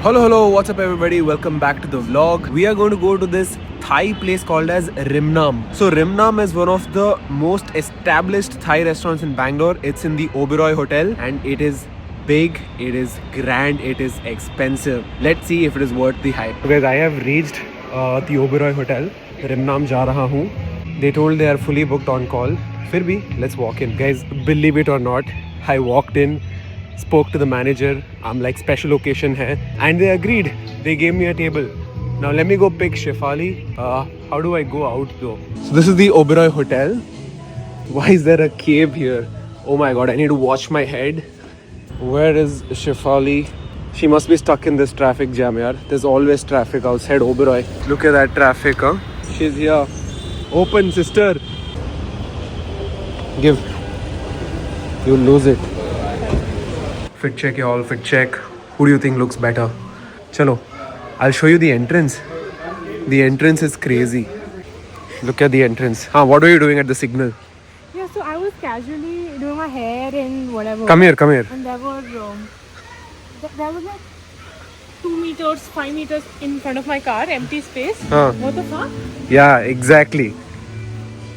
Hello, what's up everybody? Welcome back to the vlog. We are going to go to this Thai place called as Rimnam. So Rimnam is one of the most established Thai restaurants in Bangalore. It's in the Oberoi Hotel and it is big, it is grand, it is expensive. Let's see if it is worth the hype. Guys, I have reached the Oberoi Hotel. Rimnam ja raha hu. They told they are fully booked on call. Fir bhi, let's walk in. Guys, believe it or not, I walked in, spoke to the manager. I'm like, special occasion hai, and they agreed. They gave me a table. Now let me go pick Shefali. How do I go out though? So this is the Oberoi Hotel. Why is there a cave here? Oh my god, I need to wash my head. Where is Shefali? She must be stuck in this traffic jam, yaar. There's always traffic outside Oberoi. Look at that traffic, huh? She's here. Open, sister. Give. You'll lose it. Fit check, y'all. Fit check. Who do you think looks better? Chalo. I'll show you the entrance. The entrance is crazy. Look at the entrance. What were you doing at the signal? Yeah, so I was casually doing my hair and whatever. Come here, come here. And there was like 2 meters, 5 meters in front of my car, empty space. What the fuck? Yeah, exactly.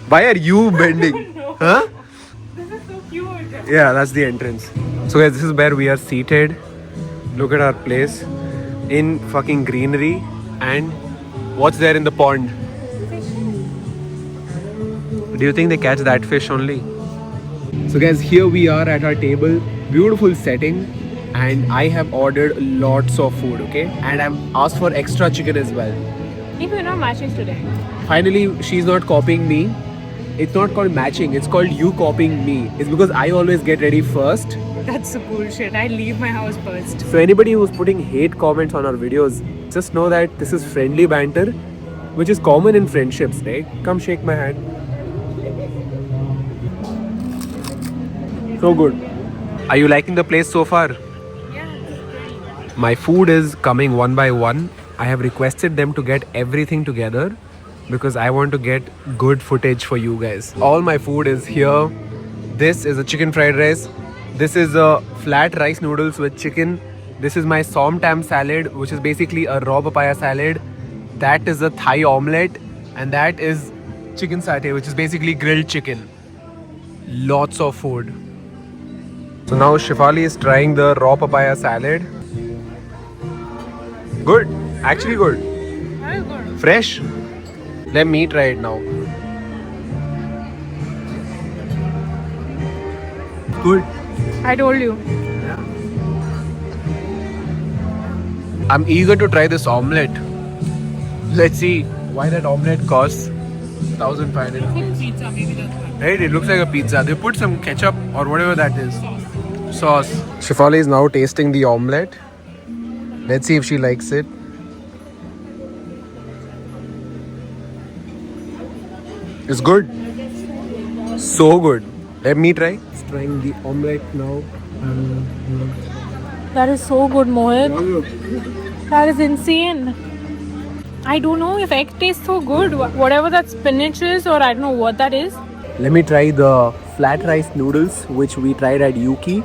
Why are you bending? No. Huh? This is so cute. Yeah, that's the entrance. So guys, this is where we are seated. Look at our place. In fucking greenery. And what's there in the pond? Do you think they catch that fish only? So guys, here we are at our table. Beautiful setting. And I have ordered lots of food, okay? And I'm asked for extra chicken as well. If you're not matching today. Finally, she's not copying me. It's not called matching, it's called you copying me. It's because I always get ready first. That's bullshit. I leave my house first. So anybody who's putting hate comments on our videos, just know that this is friendly banter, which is common in friendships, right? Come shake my hand. So good. Are you liking the place so far? Yeah, it's great. My food is coming one by one. I have requested them to get everything together because I want to get good footage for you guys. All my food is here. This is a chicken fried rice. This is a flat rice noodles with chicken. This is my som tam salad, which is basically a raw papaya salad. That is a Thai omelette. And that is chicken satay, which is basically grilled chicken. Lots of food. So now Shefali is trying the raw papaya salad. Good. Actually good. Very good. Fresh. Let me try it now. Good. I told you. I'm eager to try this omelette. Let's see why that omelette costs 1,500 rupees. Pizza, maybe that's why. Right? It looks like a pizza. They put some ketchup or whatever that is. Sauce. Shefali is now tasting the omelette. Let's see if she likes it. It's good. So good. Let me try. Just trying the omelette now. That is so good, Mohit. That is insane. I don't know if egg tastes so good. Whatever that spinach is, or I don't know what that is. Let me try the flat rice noodles, which we tried at Yuki.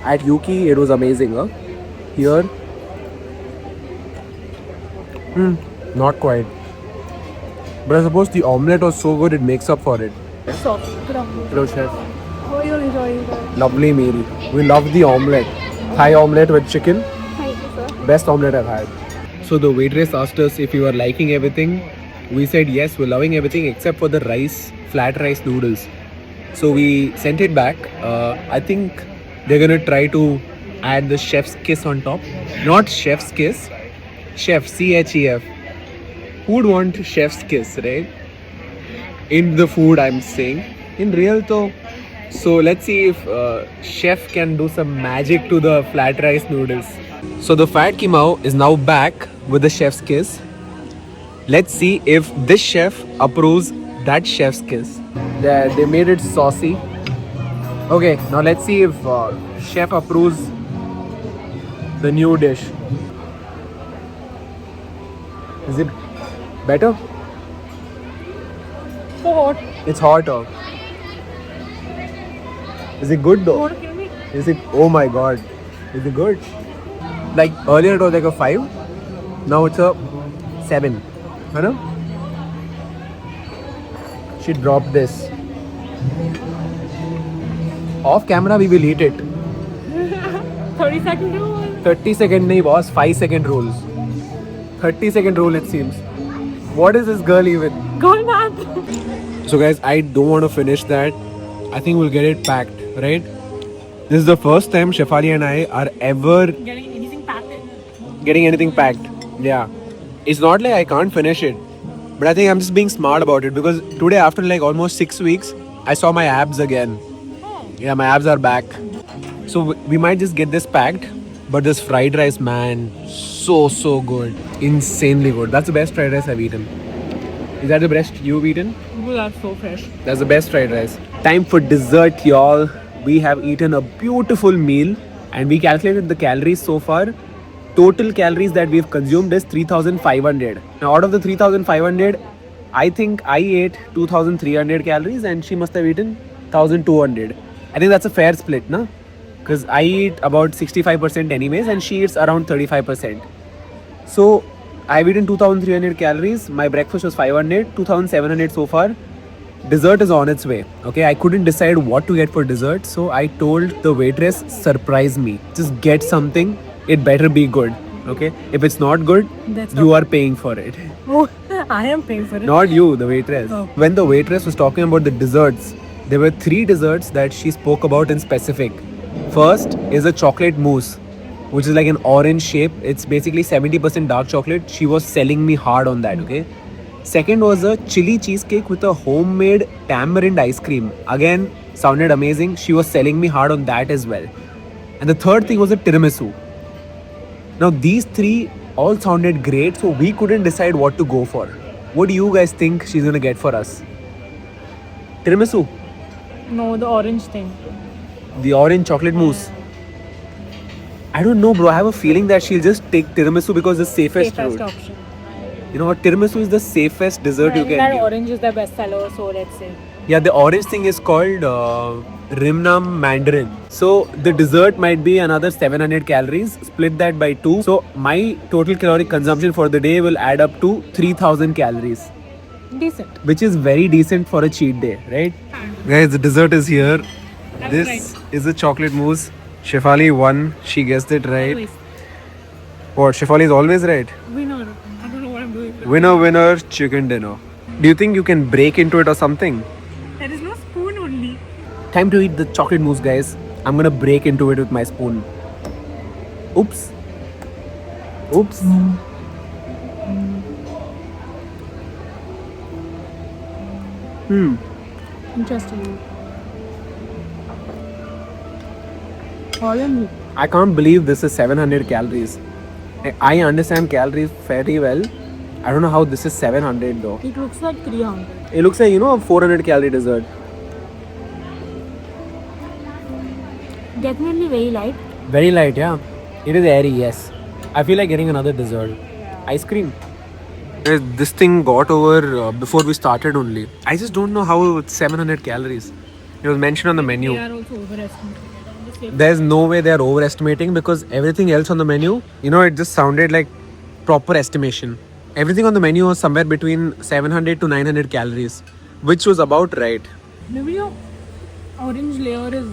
At Yuki, it was amazing, huh? Here, not quite. But I suppose the omelette was so good, it makes up for it. Soft. Good afternoon. Hello, chef. How are you enjoying Lovely meal. We love the omelette. Thai omelette with chicken. Thank you, sir. Best omelette I've had. So the waitress asked us if we were liking everything. We said yes, we're loving everything except for the rice, flat rice noodles. So we sent it back. I think they're gonna try to add the chef's kiss on top. Not chef's kiss, chef, CHEF. Who would want chef's kiss, right? In the food, I'm saying. In real though. So let's see if chef can do some magic to the flat rice noodles. So the fat kimao is now back with the chef's kiss. Let's see if this chef approves that chef's kiss. They made it saucy. Okay, now let's see if chef approves the new dish. Is it better? So hot. It's hotter. Is it good though? Want to kill me? Is it? Oh my god. Is it good? Like earlier it was like a 5. Now it's a 7. You know? She dropped this. Off camera we will eat it. 30-second rule. 30-second nahi boss, 5-second rules. 30-second rule it seems. What is this girl even? Go back. So guys, I don't want to finish that. I think we'll get it packed, right? This is the first time Shefali and I are ever Getting anything packed. getting anything packed. Yeah. It's not like I can't finish it. But I think I'm just being smart about it because today after like almost 6 weeks, I saw my abs again. Yeah, my abs are back. So we might just get this packed. But this fried rice, man, so good. Insanely good. That's the best fried rice I've eaten. Is that the best you've eaten? Oh, that's so fresh. That's the best fried rice. Time for dessert, y'all. We have eaten a beautiful meal and we calculated the calories so far. Total calories that we've consumed is 3,500. Now, out of the 3,500, I think I ate 2,300 calories and she must have eaten 1,200. I think that's a fair split, na? Because I eat about 65% anyways and she eats around 35%. So, I've eaten 2,300 calories. My breakfast was 500, 2,700 so far. Dessert is on its way. Okay, I couldn't decide what to get for dessert, so I told the waitress, surprise me. Just get something. It better be good. Okay, if it's not good, That's you are paying for it. Oh, I am paying for it. Not you, the waitress. Oh. When the waitress was talking about the desserts, there were 3 desserts that she spoke about in specific. First is a chocolate mousse, which is like an orange shape. It's basically 70% dark chocolate. She was selling me hard on that, okay? Second was a chili cheesecake with a homemade tamarind ice cream. Again, sounded amazing. She was selling me hard on that as well. And the third thing was a tiramisu. Now, these 3 all sounded great, so we couldn't decide what to go for. What do you guys think she's gonna get for us? Tiramisu? No, the orange thing. The orange chocolate mousse? I don't know, bro. I have a feeling that she'll just take tiramisu because it's the safest route. option. You know what? Tiramisu is the safest dessert you can that give. orange is the best seller, so let's say. Yeah, the orange thing is called Rimnam Mandarin. So the dessert might be another 700 calories. Split that by 2. So my total caloric consumption for the day will add up to 3,000 calories. Decent. Which is very decent for a cheat day, right? Guys, the dessert is here. That's This is a chocolate mousse. Shefali won. She guessed it right. Always. What? Shefali is always right. Winner. I don't know what I'm doing. Winner, winner, chicken dinner. Do you think you can break into it or something? There is no spoon only. Time to eat the chocolate mousse, guys. I'm gonna break into it with my spoon. Oops. Oops. Interesting. All I can't believe this is 700 calories. I understand calories very well. I don't know how this is 700 though. It looks like 300. It looks like, a 400 calorie dessert. Definitely very light. Very light, yeah. It is airy, yes. I feel like getting another dessert. Ice cream. This thing got over before we started only. I just don't know how it's 700 calories. It was mentioned on the menu. They are also overestimated. There's no way they're overestimating because everything else on the menu, it just sounded like proper estimation. Everything on the menu was somewhere between 700 to 900 calories, which was about right. Maybe your orange layer is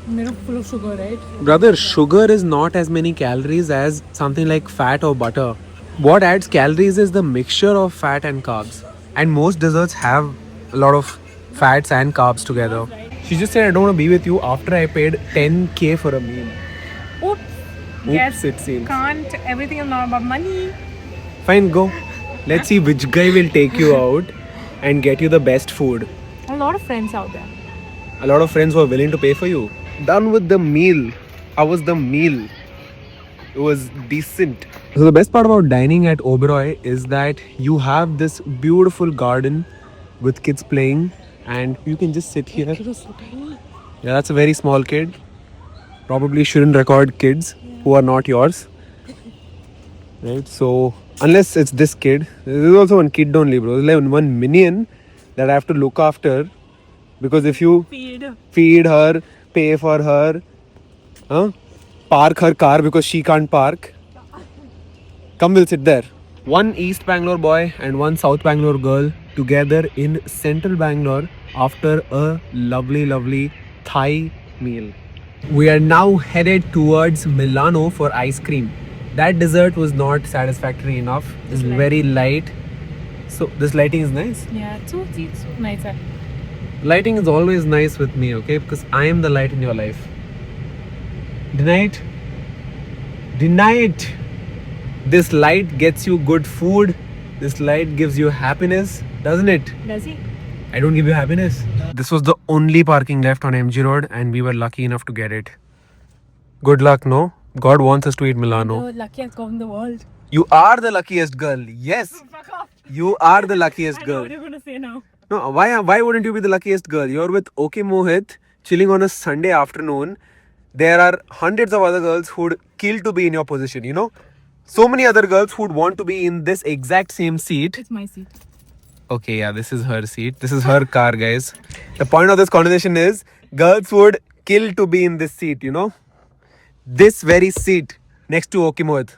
made of full of sugar, right? Brother, sugar is not as many calories as something like fat or butter. What adds calories is the mixture of fat and carbs. And most desserts have a lot of fats and carbs together. She just said, I don't want to be with you after I paid 10k for a meal. Oops. Oops, it seems. Can't. Everything is not about money. Fine, go. Let's see which guy will take you out and get you the best food. A lot of friends out there. A lot of friends who are willing to pay for you. Done with the meal. How was the meal? It was decent. So the best part about dining at Oberoi is that you have this beautiful garden with kids playing and you can just sit here. It was so tiny. Yeah, that's a very small kid. Probably shouldn't record kids who are not yours. Right? So, unless it's this kid. There's also one kid only, bro. There's like one minion that I have to look after. Because if you feed her, pay for her, park her car because she can't park. Come, we'll sit there. One East Bangalore boy and one South Bangalore girl together in central Bangalore after a lovely, lovely Thai meal. We are now headed towards Milano for ice cream. That dessert was not satisfactory enough. It's very light. So this lighting is nice. Yeah, it's so nice. Lighting is always nice with me, okay? Because I am the light in your life. Deny it. Deny it. This light gets you good food. This light gives you happiness, doesn't it? Does he? I don't give you happiness. This was the only parking left on MG Road and we were lucky enough to get it. Good luck, no? God wants us to eat Milano. The luckiest girl in the world. You are the luckiest girl. Yes. Fuck off. You are the luckiest I know girl. what you're gonna say now. No, why wouldn't you be the luckiest girl? You're with OK Mohit, chilling on a Sunday afternoon. There are hundreds of other girls who'd kill to be in your position, you know? So many other girls who'd want to be in this exact same seat. It's my seat. Okay, yeah, this is her seat. This is her car, guys. The point of this conversation is girls would kill to be in this seat, you know? This very seat next to OK Mohit.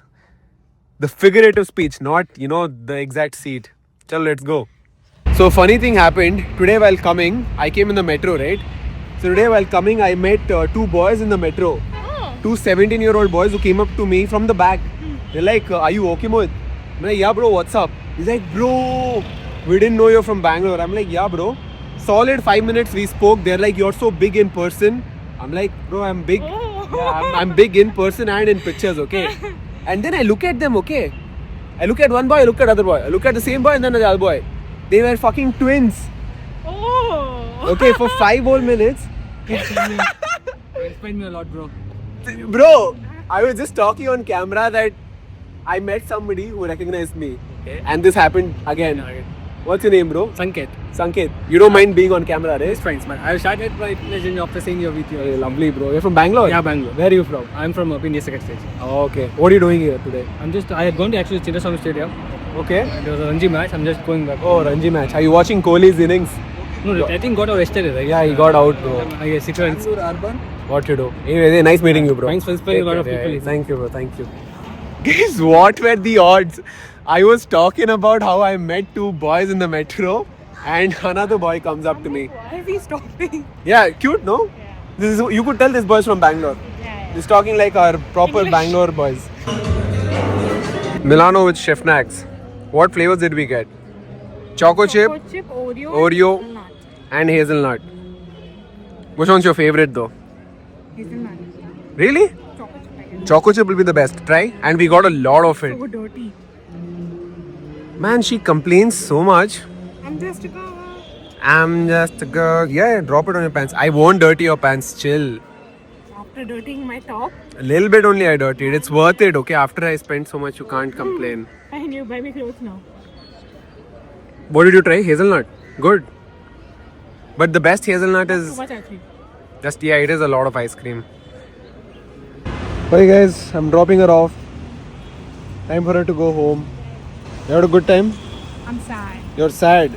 The figurative speech, not, you know, the exact seat. Chalo, let's go. So funny thing happened. Today while coming, I came in the metro, right? So today while coming, I met two boys in the metro. Oh. Two 17-year-old boys who came up to me from the back. They're like, are you okay, Mohit? I'm like, yeah, bro, what's up? He's like, bro, we didn't know you're from Bangalore. I'm like, yeah, bro. Solid 5 minutes we spoke. They're like, you're so big in person. I'm like, bro, I'm big. Oh. Yeah, I'm big in person and in pictures, okay? And then I look at them, okay? I look at one boy, I look at other boy. I look at the same boy and then the other boy. They were fucking twins. Oh. Okay, for 5 whole minutes. Inspired me a lot, bro. Bro, I was just talking on camera that I met somebody who recognized me. Okay. And this happened again. What's your name, bro? Sanket. Sanket. You don't mind being on camera, right? It's fine, man. I started my journey after seeing your video. Hey, lovely, bro. You're from Bangalore? Yeah, Bangalore. Where are you from? I'm from India Second Stage. Oh, okay. What are you doing here today? I had gone to actually Chinnaswamy Stadium. Okay. There was a Ranji match. I'm just going back. Oh, Ranji match. Are you watching Kohli's innings? No, I think got out yesterday, right? Yeah, he got out, bro. I guess 6 runs. What to do? Anyway, nice meeting you, bro. Thanks for inspiring a lot of Take care. people. Thank you, bro. Thank you. Guys, what were the odds? I was talking about how I met two boys in the metro and another boy comes up to me. Why is he stopping? Yeah, cute, no? This is, you could tell this boy's from Bangalore. Yeah. He's talking like our proper English. Bangalore boys. Milano with Chef Nax. What flavors did we get? Choco chip Oreo. Hazelnut. and hazelnut. Which one's your favorite though? Hazelnut. Really? Chocolate chip, I guess. Choco chip will be the best. Try. And we got a lot of it. So dirty. Man, she complains so much. I'm just a girl. I'm just a girl. Yeah, drop it on your pants. I won't dirty your pants. Chill. After dirtying my top, A little bit only I dirtied. It's worth it, okay? After I spent so much, you can't complain. and you buy me clothes now. What did you try? Hazelnut. Good. But the best hazelnut Too is much actually. just, yeah, it is a lot of ice cream. Hey guys, I'm dropping her off. Time for her to go home. You had a good time? I'm sad You're sad.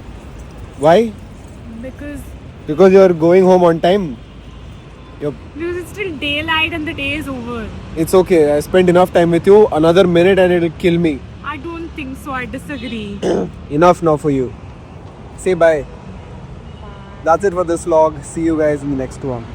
Why? because Because you're going home on time. it's still daylight and the day is over. It's okay. I spent enough time with you. Another minute and it'll kill me. I don't think so. I disagree. Enough now for you. Say bye. That's it for this vlog. See you guys in the next one.